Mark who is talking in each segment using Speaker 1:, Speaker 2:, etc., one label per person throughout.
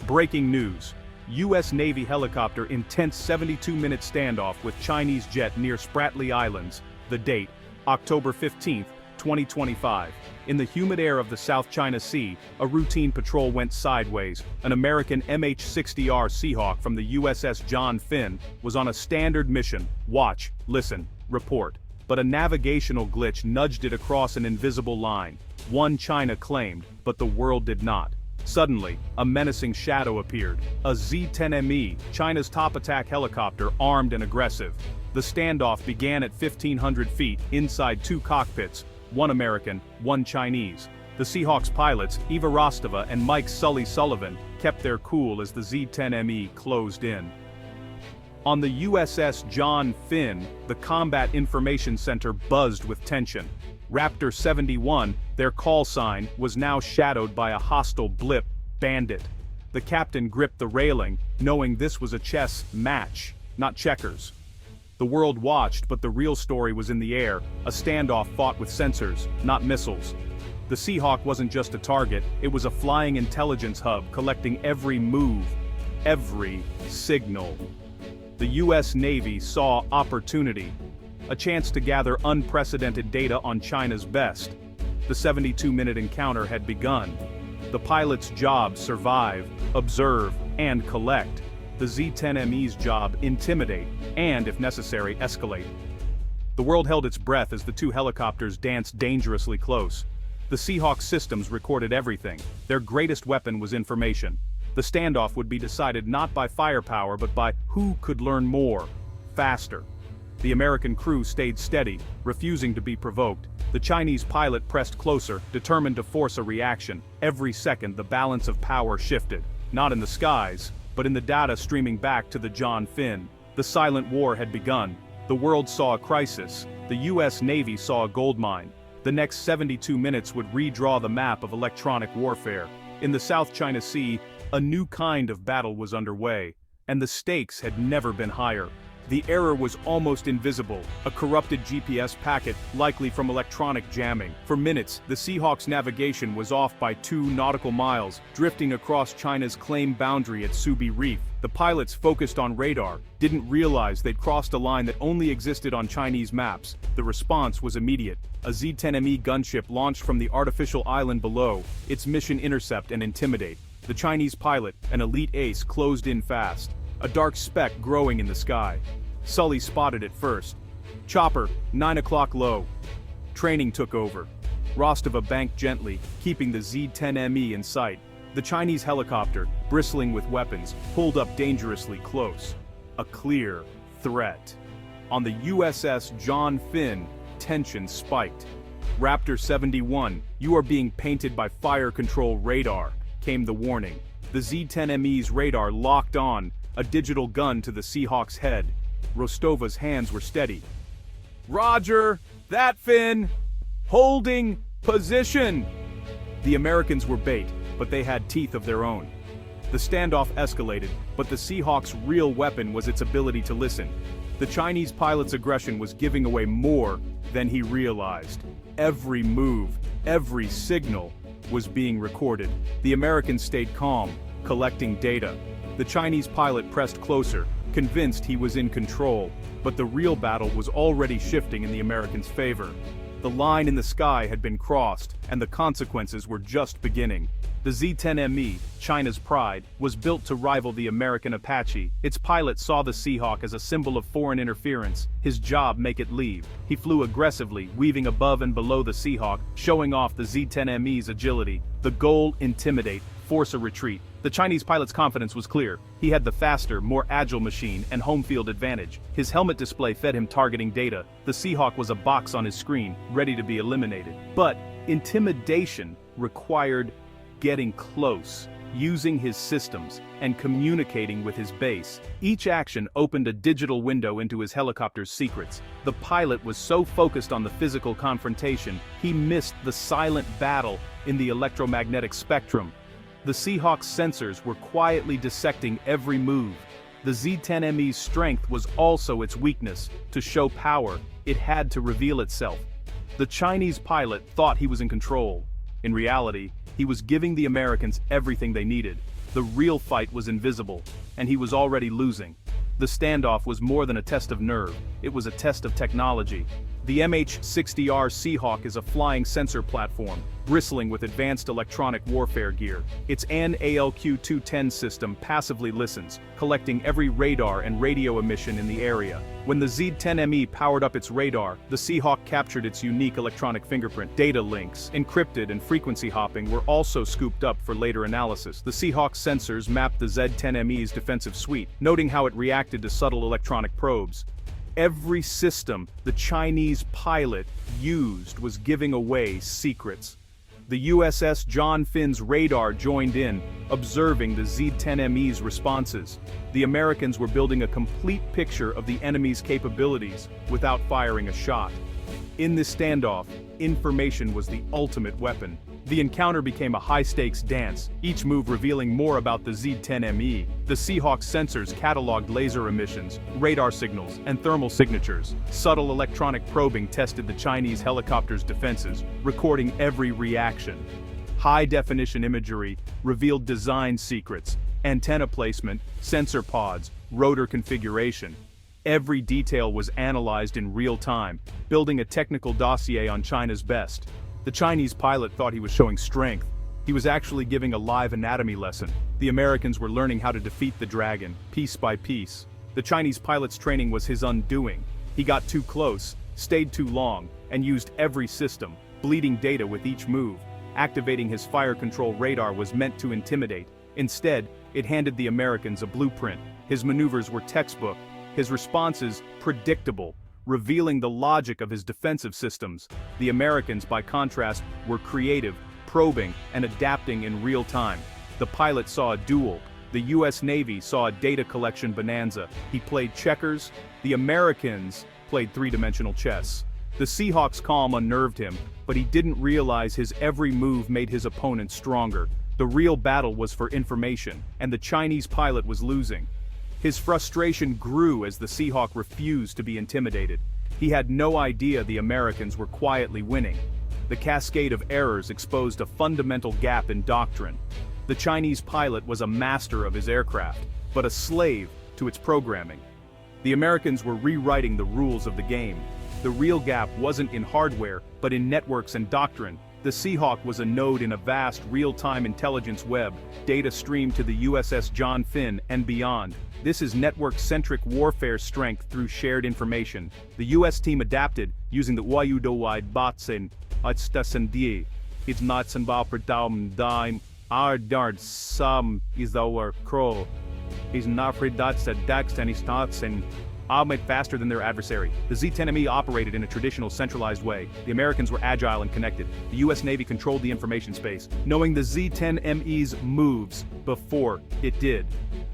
Speaker 1: Breaking news. U.S. Navy helicopter intense 72-minute standoff with Chinese jet near Spratly Islands. The date, October 15, 2025. In the humid air of the South China Sea, a routine patrol went sideways. An American MH-60R Seahawk from the USS John Finn was on a standard mission. Watch, listen, report. But a navigational glitch nudged it across an invisible line. One China claimed, but the world did not. Suddenly, a menacing shadow appeared. A Z-10ME, China's top attack helicopter, armed and aggressive. The standoff began at 1,500 feet, inside two cockpits, one American, one Chinese. The Seahawks pilots, Eva Rostova and Mike Sully Sullivan, kept their cool as the Z-10ME closed in. On the USS John Finn, the Combat Information Center buzzed with tension. Raptor 71, their call sign, was now shadowed by a hostile blip, Bandit. The captain gripped the railing, knowing this was a chess match, not checkers. The world watched, but the real story was in the air, a standoff fought with sensors, not missiles. The Seahawk wasn't just a target, it was a flying intelligence hub collecting every move, every signal. The U.S. Navy saw opportunity, a chance to gather unprecedented data on China's best. The 72-minute encounter had begun. The pilot's job: survive, observe, and collect. The Z-10ME's job: intimidate, and, if necessary, escalate. The world held its breath as the two helicopters danced dangerously close. The Seahawk systems recorded everything. Their greatest weapon was information. The standoff would be decided not by firepower but by who could learn more, faster. The American crew stayed steady, refusing to be provoked. The Chinese pilot pressed closer, determined to force a reaction. Every second the balance of power shifted, not in the skies, but in the data streaming back to the John Finn. The silent war had begun. The world saw a crisis. The U.S. Navy saw a goldmine. The next 72 minutes would redraw the map of electronic warfare. In the South China Sea, a new kind of battle was underway, and the stakes had never been higher. The error was almost invisible, a corrupted GPS packet, likely from electronic jamming. For minutes, the Seahawk's navigation was off by 2 nautical miles, drifting across China's claimed boundary at Subi Reef. The pilots, focused on radar, didn't realize they'd crossed a line that only existed on Chinese maps. The response was immediate. A Z-10ME gunship launched from the artificial island below, its mission: intercept and intimidate. The Chinese pilot, an elite ace, closed in fast, a dark speck growing in the sky. Sully spotted it first. Chopper, 9 o'clock low. Training took over. Rostova banked gently, keeping the Z-10ME in sight. The Chinese helicopter, bristling with weapons, pulled up dangerously close. A clear threat. On the USS John Finn, tension spiked. Raptor 71, you are being painted by fire control radar, came the warning. The Z-10ME's radar locked on, a digital gun to the Seahawk's head. Rostova's hands were steady. Roger, that Finn! Holding position! The Americans were bait, but they had teeth of their own. The standoff escalated, but the Seahawk's real weapon was its ability to listen. The Chinese pilot's aggression was giving away more than he realized. Every move, every signal was being recorded. The Americans stayed calm, collecting data. The Chinese pilot pressed closer, convinced he was in control, but the real battle was already shifting in the Americans' favor. The line in the sky had been crossed, and the consequences were just beginning. The Z-10ME, China's pride, was built to rival the American Apache. Its pilot saw the Seahawk as a symbol of foreign interference. His job: make it leave. He flew aggressively, weaving above and below the Seahawk, showing off the Z-10ME's agility. The goal: intimidate, force a retreat. The Chinese pilot's confidence was clear. He had the faster, more agile machine and home field advantage. His helmet display fed him targeting data. The Seahawk was a box on his screen, ready to be eliminated. But intimidation required getting close, using his systems, and communicating with his base. Each action opened a digital window into his helicopter's secrets. The pilot was so focused on the physical confrontation, he missed the silent battle in the electromagnetic spectrum. The Seahawk's sensors were quietly dissecting every move. The Z-10ME's strength was also its weakness. To show power, it had to reveal itself. The Chinese pilot thought he was in control. In reality, he was giving the Americans everything they needed. The The real fight was invisible, and he was already losing. The standoff was more than a test of nerve, it was a test of technology. The MH-60R Seahawk is a flying sensor platform, bristling with advanced electronic warfare gear. Its ALQ-210 system passively listens, collecting every radar and radio emission in the area. When the Z-10ME powered up its radar, the Seahawk captured its unique electronic fingerprint. Data links, encrypted and frequency hopping were also scooped up for later analysis. The Seahawk's sensors mapped the Z-10ME's defensive suite, noting how it reacted to subtle electronic probes. Every system the Chinese pilot used was giving away secrets. The USS John Finn's radar joined in, observing the Z-10ME's responses. The Americans were building a complete picture of the enemy's capabilities without firing a shot. In this standoff, information was the ultimate weapon. The encounter became a high-stakes dance, each move revealing more about the Z-10ME. The Seahawk's sensors cataloged laser emissions, radar signals, and thermal signatures. Subtle electronic probing tested the Chinese helicopter's defenses, recording every reaction. High-definition imagery revealed design secrets, antenna placement, sensor pods, rotor configuration. Every detail was analyzed in real time, building a technical dossier on China's best. The Chinese pilot thought he was showing strength. He was actually giving a live anatomy lesson. The Americans were learning how to defeat the dragon, piece by piece. The Chinese pilot's training was his undoing. He got too close, stayed too long, and used every system, bleeding data with each move. Activating his fire control radar was meant to intimidate. Instead, it handed the Americans a blueprint. His maneuvers were textbook, his responses predictable, revealing the logic of his defensive systems. The Americans, by contrast, were creative, probing, and adapting in real time. The pilot saw a duel. The US Navy saw a data collection bonanza. He played checkers. The Americans played three-dimensional chess. The Seahawk's calm unnerved him, but he didn't realize his every move made his opponent stronger. The real battle was for information, and the Chinese pilot was losing. His frustration grew as the Seahawk refused to be intimidated. He had no idea the Americans were quietly winning. The cascade of errors exposed a fundamental gap in doctrine. The Chinese pilot was a master of his aircraft, but a slave to its programming. The Americans were rewriting the rules of the game. The real gap wasn't in hardware, but in networks and doctrine. The Seahawk was a node in a vast, real-time intelligence web, data streamed to the USS John Finn and beyond. This is network-centric warfare strength through shared information. The US team adapted, using the Wide Batsen, Atstasendi. It's not Sanbal dime, our dart some is our crow. He's not for that's a dex and he's not and made faster than their adversary. The Z-10ME operated in a traditional centralized way. The Americans were agile and connected. The US Navy controlled the information space, knowing the Z-10ME's moves before it did.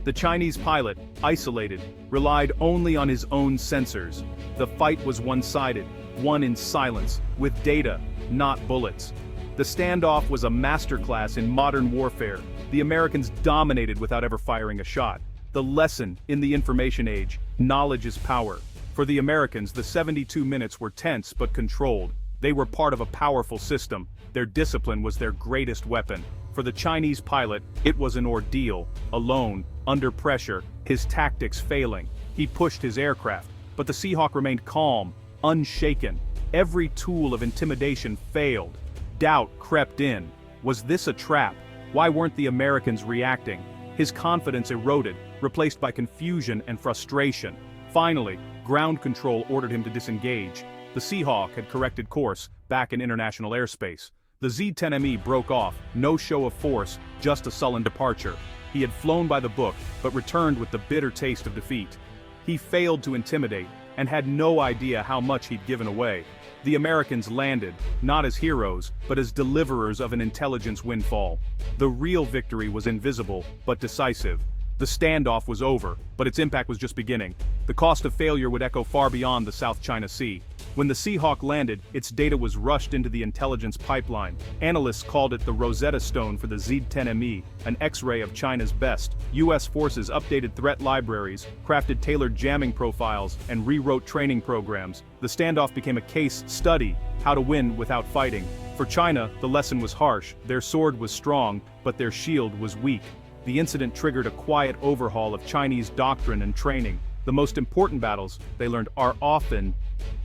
Speaker 1: The Chinese pilot, isolated, relied only on his own sensors. The fight was one-sided, won in silence, with data, not bullets. The standoff was a masterclass in modern warfare. The Americans dominated without ever firing a shot. The lesson in the information age: knowledge is power. For the Americans, the 72 minutes were tense but controlled. They were part of a powerful system. Their discipline was their greatest weapon. For the Chinese pilot, it was an ordeal, alone, under pressure, his tactics failing. He pushed his aircraft, but the Seahawk remained calm, unshaken. Every tool of intimidation failed. Doubt crept in. Was this a trap? Why weren't the Americans reacting? His confidence eroded, replaced by confusion and frustration. Finally, ground control ordered him to disengage. The Seahawk had corrected course, back in international airspace. The Z-10ME broke off, no show of force, just a sullen departure. He had flown by the book, but returned with the bitter taste of defeat. He failed to intimidate, and had no idea how much he'd given away. The Americans landed, not as heroes, but as deliverers of an intelligence windfall. The real victory was invisible, but decisive. The standoff was over, but its impact was just beginning. The cost of failure would echo far beyond the South China Sea. When the Seahawk landed, its data was rushed into the intelligence pipeline. Analysts called it the Rosetta Stone for the Z-10ME, an X-ray of China's best. US forces updated threat libraries, crafted tailored jamming profiles, and rewrote training programs. The standoff became a case study: how to win without fighting. For China, the lesson was harsh. Their sword was strong, but their shield was weak. The incident triggered a quiet overhaul of Chinese doctrine and training. The most important battles, they learned, are often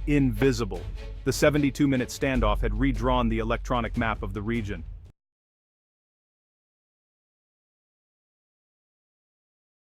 Speaker 1: invisible. The 72-minute standoff had redrawn the electronic map of the region.